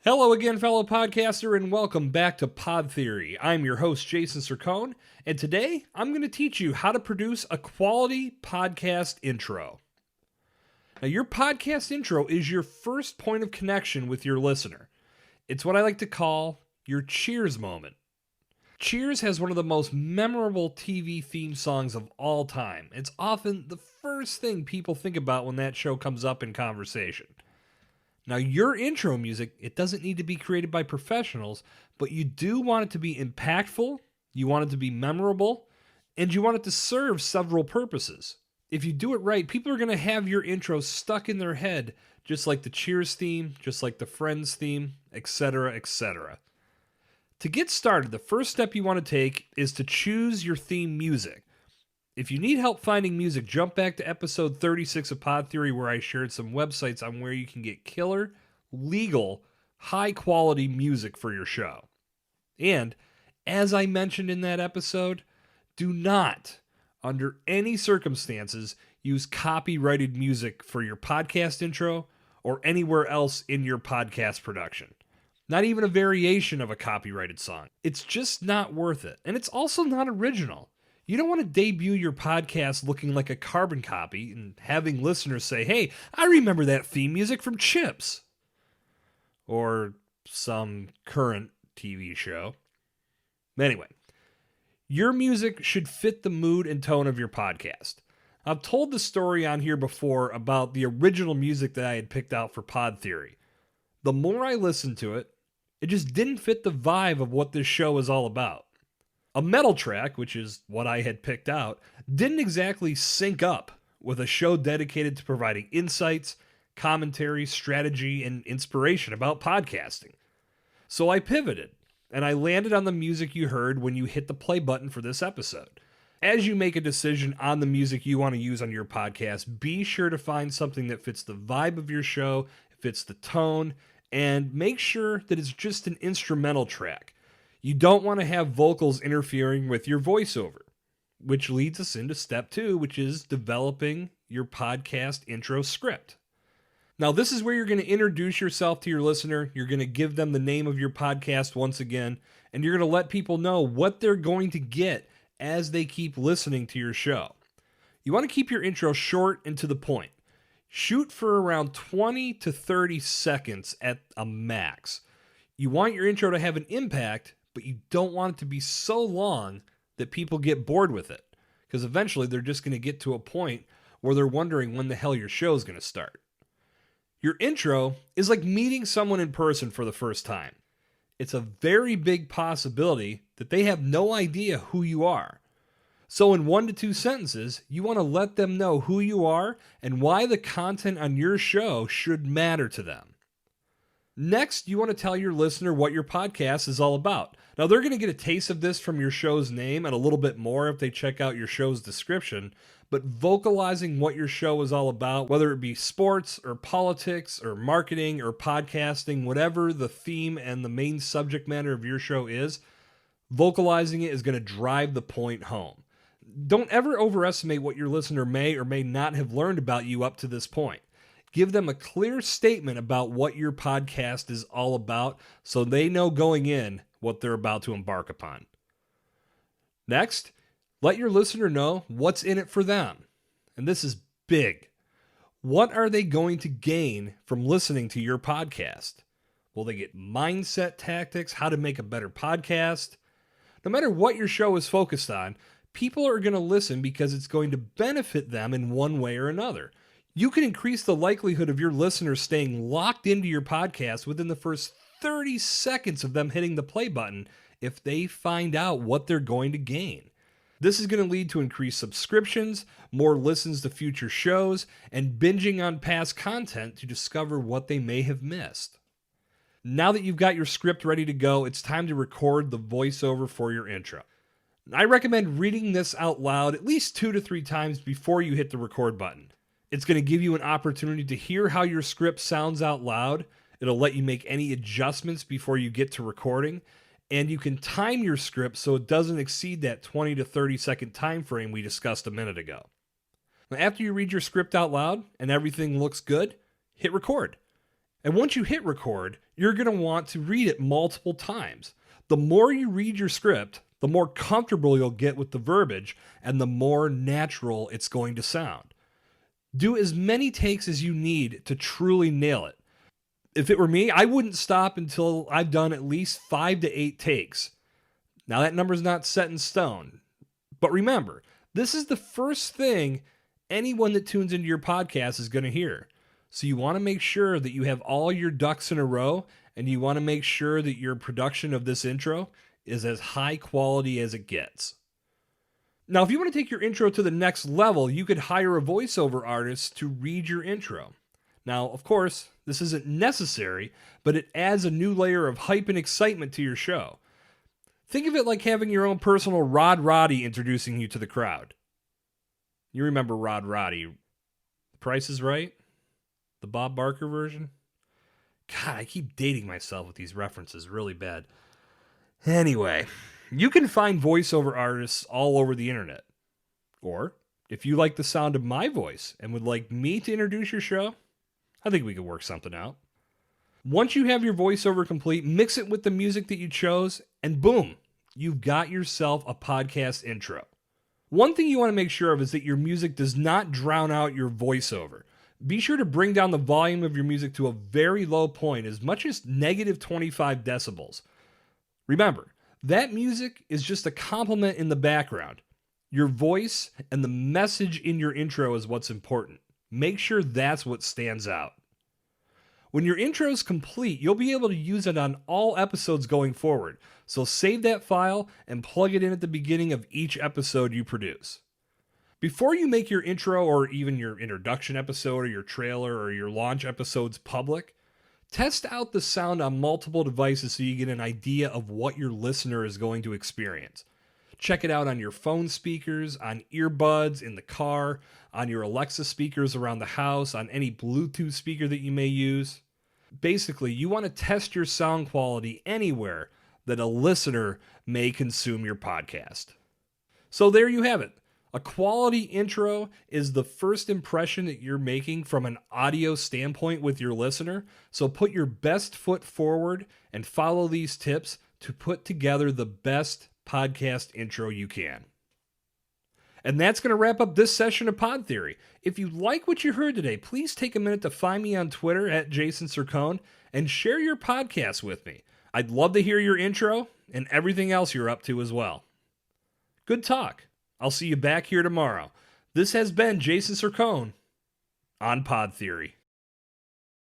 Hello again, fellow podcaster, and welcome back to Pod Theory. I'm your host, Jason Cercone, and today I'm going to teach you how to produce a quality podcast intro. Now, your podcast intro is your first point of connection with your listener. It's what I like to call your Cheers moment. Cheers has one of the most memorable TV theme songs of all time. It's often the first thing people think about when that show comes up in conversation. Now, your intro music, it doesn't need to be created by professionals, but you do want it to be impactful, you want it to be memorable, and you want it to serve several purposes. If you do it right, people are going to have your intro stuck in their head, just like the Cheers theme, just like the Friends theme, etc., etc. To get started, the first step you want to take is to choose your theme music. If you need help finding music, jump back to episode 36 of Pod Theory where I shared some websites on where you can get killer, legal, high-quality music for your show. And, as I mentioned in that episode, do not, under any circumstances, use copyrighted music for your podcast intro or anywhere else in your podcast production. Not even a variation of a copyrighted song. It's just not worth it. And it's also not original. You don't want to debut your podcast looking like a carbon copy and having listeners say, hey, I remember that theme music from Chips. Or some current TV show. Anyway, your music should fit the mood and tone of your podcast. I've told the story on here before about the original music that I had picked out for Pod Theory. The more I listened to it, it just didn't fit the vibe of what this show is all about. A metal track, which is what I had picked out, didn't exactly sync up with a show dedicated to providing insights, commentary, strategy, and inspiration about podcasting. So I pivoted, and I landed on the music you heard when you hit the play button for this episode. As you make a decision on the music you want to use on your podcast, be sure to find something that fits the vibe of your show, fits the tone, and make sure that it's just an instrumental track. You don't want to have vocals interfering with your voiceover, which leads us into step 2, which is developing your podcast intro script. Now, this is where you're going to introduce yourself to your listener. You're going to give them the name of your podcast once again, and you're going to let people know what they're going to get as they keep listening to your show. You want to keep your intro short and to the point. Shoot for around 20 to 30 seconds at a max. You want your intro to have an impact, but you don't want it to be so long that people get bored with it, because eventually they're just going to get to a point where they're wondering when the hell your show is going to start. Your intro is like meeting someone in person for the first time. It's a very big possibility that they have no idea who you are. So in 1 to 2 sentences, you want to let them know who you are and why the content on your show should matter to them. Next, you want to tell your listener what your podcast is all about. Now, they're going to get a taste of this from your show's name and a little bit more if they check out your show's description, but vocalizing what your show is all about, whether it be sports or politics or marketing or podcasting, whatever the theme and the main subject matter of your show is, vocalizing it is going to drive the point home. Don't ever overestimate what your listener may or may not have learned about you up to this point. Give them a clear statement about what your podcast is all about so they know going in what they're about to embark upon. Next, let your listener know what's in it for them. And this is big. What are they going to gain from listening to your podcast? Will they get mindset tactics, how to make a better podcast? No matter what your show is focused on, people are going to listen because it's going to benefit them in one way or another. You can increase the likelihood of your listeners staying locked into your podcast within the first 30 seconds of them hitting the play button if they find out what they're going to gain. This is going to lead to increased subscriptions, more listens to future shows, and binging on past content to discover what they may have missed. Now that you've got your script ready to go, it's time to record the voiceover for your intro. I recommend reading this out loud at least 2 to 3 times before you hit the record button. It's going to give you an opportunity to hear how your script sounds out loud. It'll let you make any adjustments before you get to recording. And you can time your script so it doesn't exceed that 20 to 30 second time frame we discussed a minute ago. Now, after you read your script out loud and everything looks good, hit record. And once you hit record, you're going to want to read it multiple times. The more you read your script, the more comfortable you'll get with the verbiage and the more natural it's going to sound. Do as many takes as you need to truly nail it. If it were me, I wouldn't stop until I've done at least 5 to 8 takes. Now that number's not set in stone. But remember, this is the first thing anyone that tunes into your podcast is going to hear. So you want to make sure that you have all your ducks in a row, and you want to make sure that your production of this intro is as high quality as it gets. Now, if you want to take your intro to the next level, you could hire a voiceover artist to read your intro. Now, of course, this isn't necessary, but it adds a new layer of hype and excitement to your show. Think of it like having your own personal Rod Roddy introducing you to the crowd. You remember Rod Roddy. The Price is Right? The Bob Barker version? God, I keep dating myself with these references really bad. Anyway, you can find voiceover artists all over the internet. Or, if you like the sound of my voice and would like me to introduce your show, I think we could work something out. Once you have your voiceover complete, mix it with the music that you chose, and boom, you've got yourself a podcast intro. One thing you want to make sure of is that your music does not drown out your voiceover. Be sure to bring down the volume of your music to a very low point, as much as negative 25 decibels. Remember, that music is just a complement in the background. Your voice and the message in your intro is what's important. Make sure that's what stands out. When your intro is complete, you'll be able to use it on all episodes going forward. So save that file and plug it in at the beginning of each episode you produce. Before you make your intro or even your introduction episode or your trailer or your launch episodes public, test out the sound on multiple devices so you get an idea of what your listener is going to experience. Check it out on your phone speakers, on earbuds, in the car, on your Alexa speakers around the house, on any Bluetooth speaker that you may use. Basically, you want to test your sound quality anywhere that a listener may consume your podcast. So there you have it. A quality intro is the first impression that you're making from an audio standpoint with your listener. So put your best foot forward and follow these tips to put together the best podcast intro you can. And that's going to wrap up this session of Pod Theory. If you like what you heard today, please take a minute to find me on Twitter at Jason Cercone and share your podcast with me. I'd love to hear your intro and everything else you're up to as well. Good talk. I'll see you back here tomorrow. This has been Jason Cercone on Pod Theory.